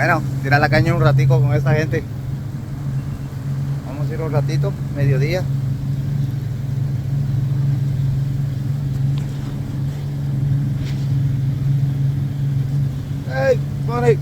Bueno, tirar la caña un ratico con esta gente. Vamos a ir un ratito, mediodía. Hey, money.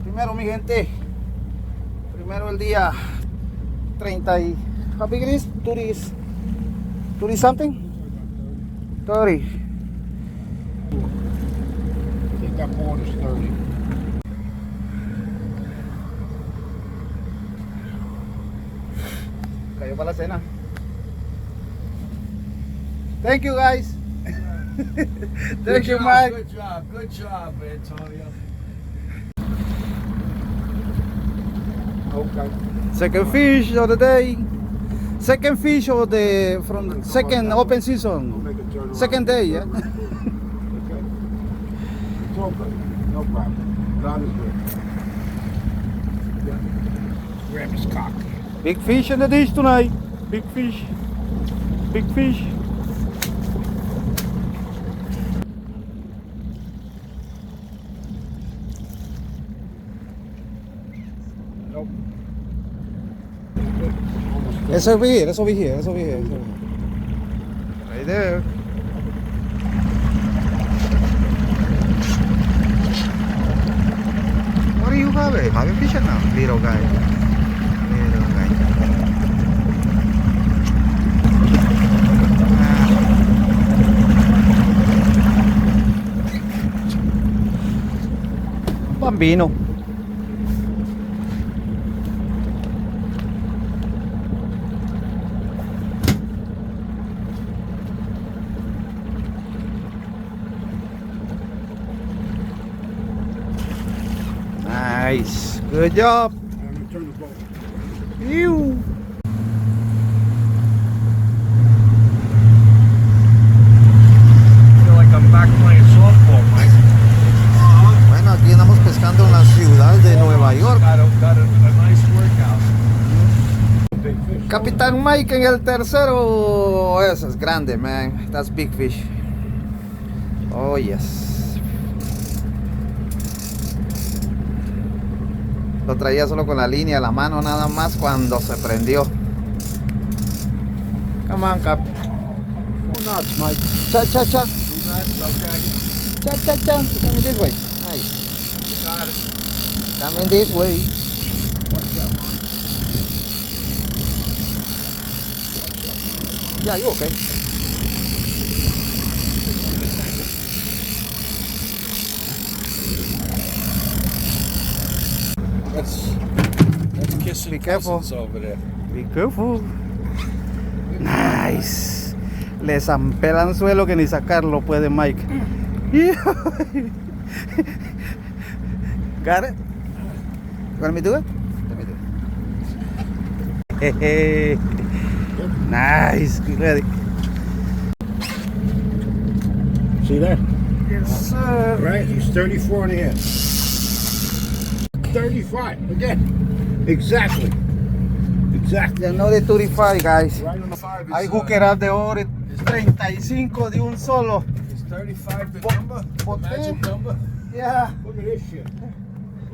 Primero, mi gente, primero el día 30 y... How big it is? 30 something? 30. I think that board is 30. Cayó para la cena. Thank you, guys. Thank you, Mike. Good job, Antonio. Okay. Second fish of the day. Second fish of the from the second open season. Make it turn around. Second day, yeah. Okay. It's okay. No problem. God is good. Yeah. Grab his cock. Big fish in the dish tonight. Big fish. Big fish. Nope. It's over here. It's over here. It's over here. Right there. What do you have? Have a fish now, little guy. Little guy. Bambino. Nice. Good job. I'm gonna turn the boat. Ew. I feel like I'm back playing softball, Mike. Bueno, aquí andamos pescando en la ciudad de Nueva York. Got a nice workout. Big fish. Capitán Mike en el tercero. Eso es grande, man. That's big fish. Oh, yes. Lo traía solo con la línea a la mano nada más cuando se prendió. Come on, Cap. 2 knots, Mike. Cha, cha, cha. 2 knots, okay. Cha, cha, cha. Coming this way. Nice. Got it. Coming this way. What's that, Mike? Yeah, you okay? That's kissing Be careful. cousins over there. Be careful. Nice. Le zampé el anzuelo que ni sacarlo puede Mike. Got it? You want me to do it? Let me do it. Hey. Nice. Get ready. See that? Yes, sir. Right? He's 34 and a half. 35. Again. Exactly. Exactly. Ya no de 35, guys. Right on the 5 is, Hay hookeras de oro 35 de un solo. is 35 the number? What The magic the? number? Yeah. Look at this shit.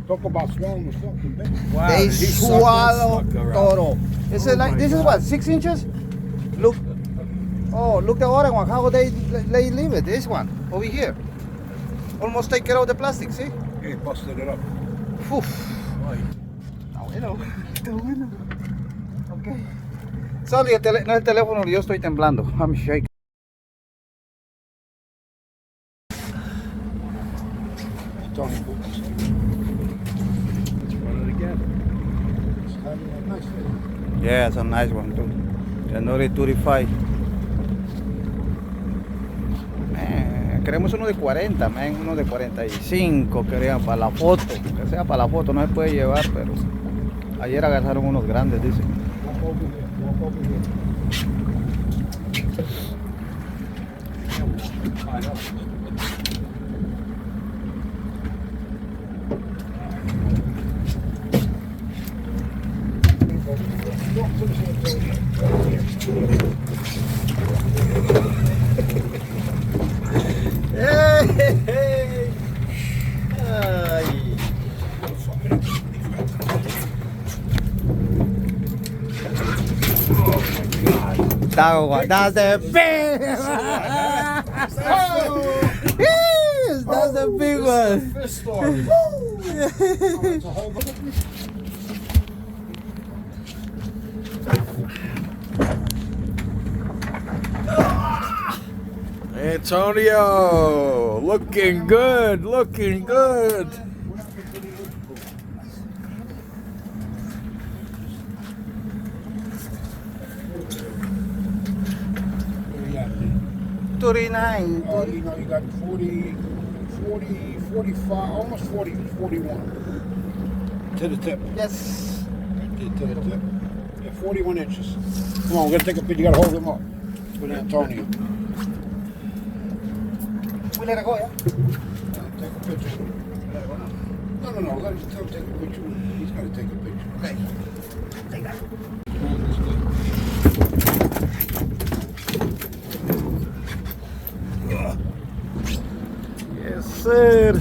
Talk about swallowing the fucking bait. Wow, they he sucked that swallow sucker out. toro. Is Oh it like my this? Is God. what 6 inches? Look. Oh, look the other one. How they leave it? This one over here. Almost take care of the plastic. See? He busted it up. Uf. Está bueno. Está bueno. Okay. Sorry, no es el teléfono. Yo estoy temblando. I'm shaking. Tony, run it again. It's having a nice day. Yeah, it's a nice one too. January 35. Man, queremos uno de 40, man, uno de 45, querían para la foto, que sea para la foto, no se puede llevar, pero ayer agarraron unos grandes, dicen. Walk over here. Walk over here. Tied up. Walk to the Hey, hey. Ay. That's the big Yes, that's the big one. Fish story. It's a whole bunch. Antonio, looking good, looking good. Oh, 39. You know, you got 40, 45, almost 40, 41. To the tip. Yes. To the tip. Yeah, 41 inches. Come on, we're going to take a picture. You got to hold him up. With Antonio. We let it go, yeah? Take a picture. No. Let him take a picture. He's got to take a picture. Okay. Take that. Yes, sir.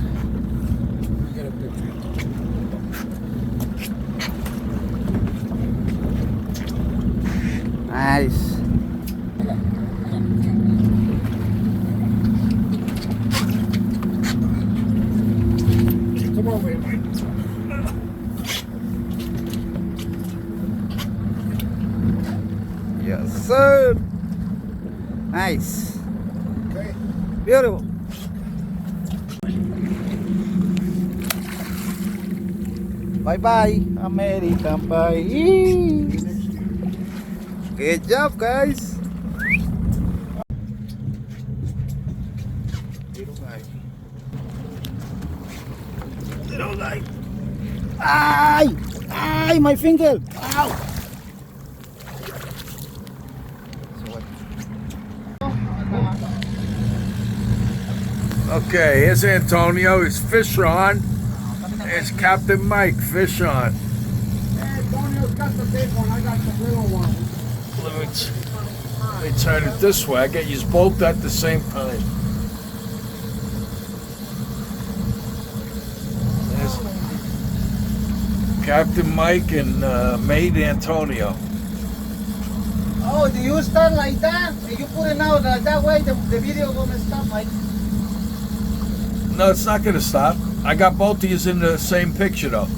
Get a picture. Nice. Come over here, Mike. Yes, sir. Nice. Okay. Beautiful. Bye-bye, American Pie. Good job, guys. Little guy. Ay! Ay, my finger! Ow! Okay, here's Antonio. His fish on. There's Captain Mike. Fish on. Antonio's got the big one. I got the little one. Let me turn it this way. I get you both at the same time. There's Captain Mike and mate Antonio. Oh, do you start like that? You put it out like that way, the video gonna stop, Mike. No, it's not gonna stop. I got both of you in the same picture though.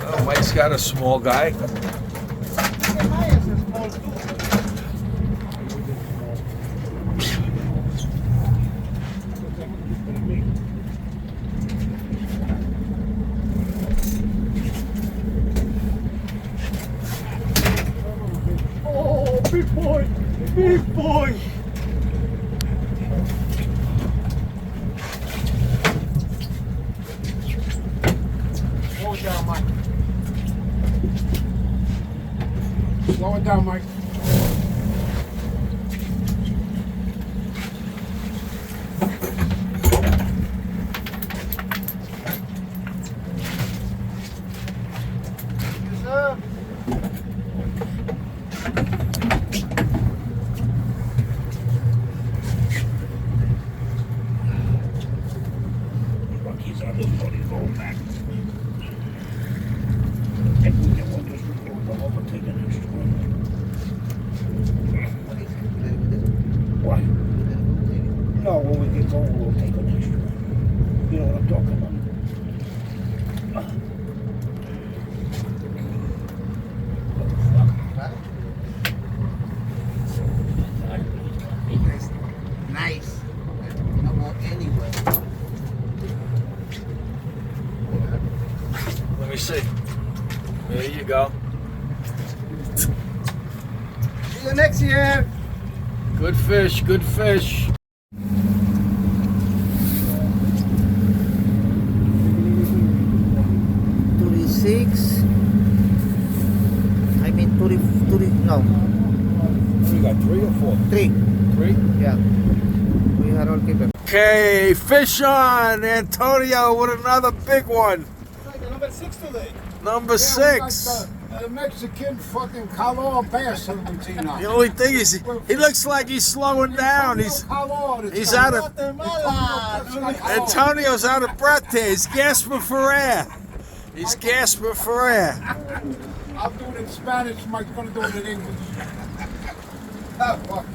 Oh, Mike's got a small guy. Oh, big boy, big boy. Slow it down, Mike. Slow it down, Mike. Yes, sir. Rockies on this body roll back. If we get one, just we'll overtake an extra one. What? No, when we get going, we'll take an extra one. You know what I'm talking about? Nice. No go anywhere. Let me see. There you go. See you next year. Good fish, good fish. I mean 30, no, We got 3 or 4? 3. 3? Yeah. We had all keep it. Okay, fish on, Antonio with another big one. Like the number 6 today. Number 6. The Mexican fucking color bass Argentina. The only thing is, he looks like he's slowing down. He's out of Antonio's out of breath here. He's gasping for air. He's gasping for air. I'll do it in Spanish. Mike's gonna do it in English. Oh, fuck.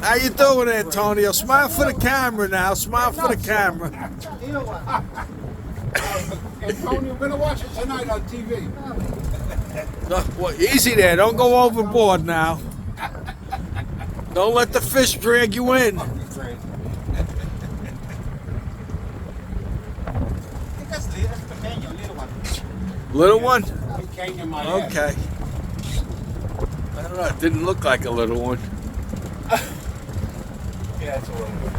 How you doing, Antonio? Smile for the camera now. Smile for the camera. Antonio, we're gonna watch it tonight on TV. No, well, easy there. Don't go overboard now. Don't let the fish drag you in. Little one? Okay. I don't know. It didn't look like a little one. Yeah, it's a little bit.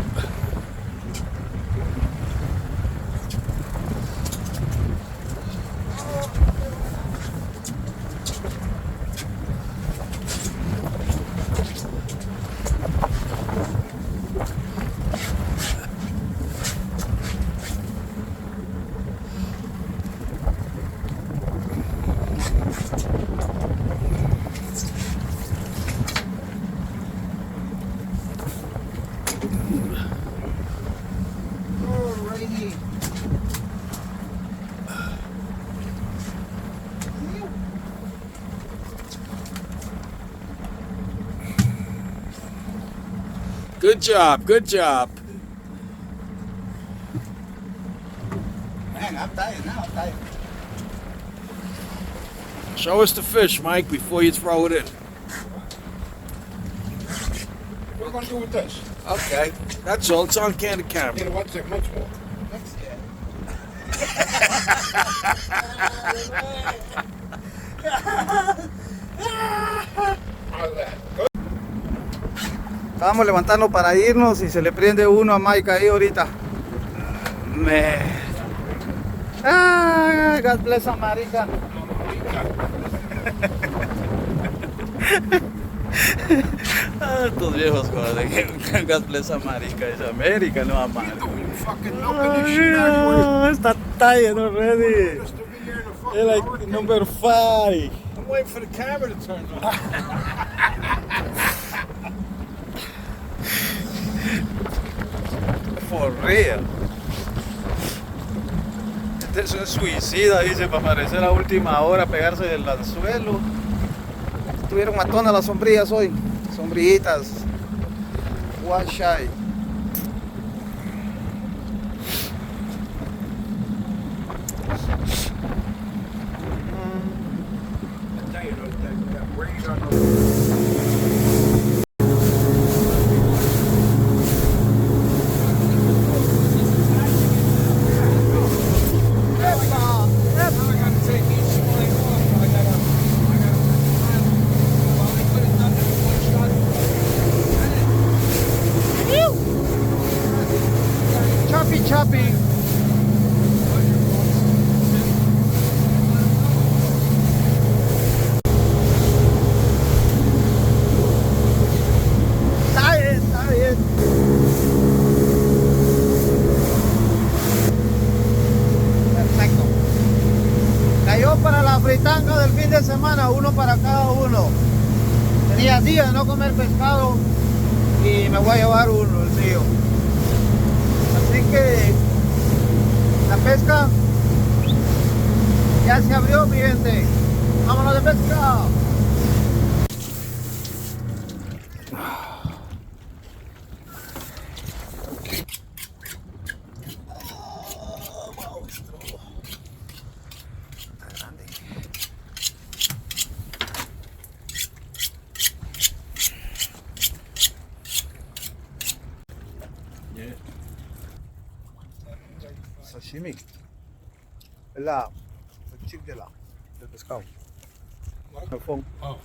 Alrighty. Good job. Good job. Man, I'm tired now. I'm tired. Show us the fish, Mike, before you throw it in. What are we gonna do with this? Okay. That's all. It's on candid camera. You know what's it? Much more. Next year. How's that? Estábamos levantando para irnos y se le prende uno a Mike ahí ahorita. Ah, God bless America. Estos viejos joder, God bless America, es América, no América. Fucking milking this shit out of Está tired already. Just to be here in the fucking You're like hurricane. number 5. I'm waiting for the camera to turn on. For real. Este es un suicida, dice, para aparecer a última hora, pegarse del anzuelo. Estuvieron matonas las sombrillas hoy. Sombrillitas. One shy. I tell you, that rain on the Choppy, choppy. Está bien, está bien. Perfecto. Cayó para la fritanga del fin de semana, uno para cada uno. Tenía días de no comer pescado y me voy a llevar uno, el mío. Así que la pesca ya se abrió, mi gente. Vámonos de pesca. Sashimi. Es el chip del pescado. El fondo. Oh.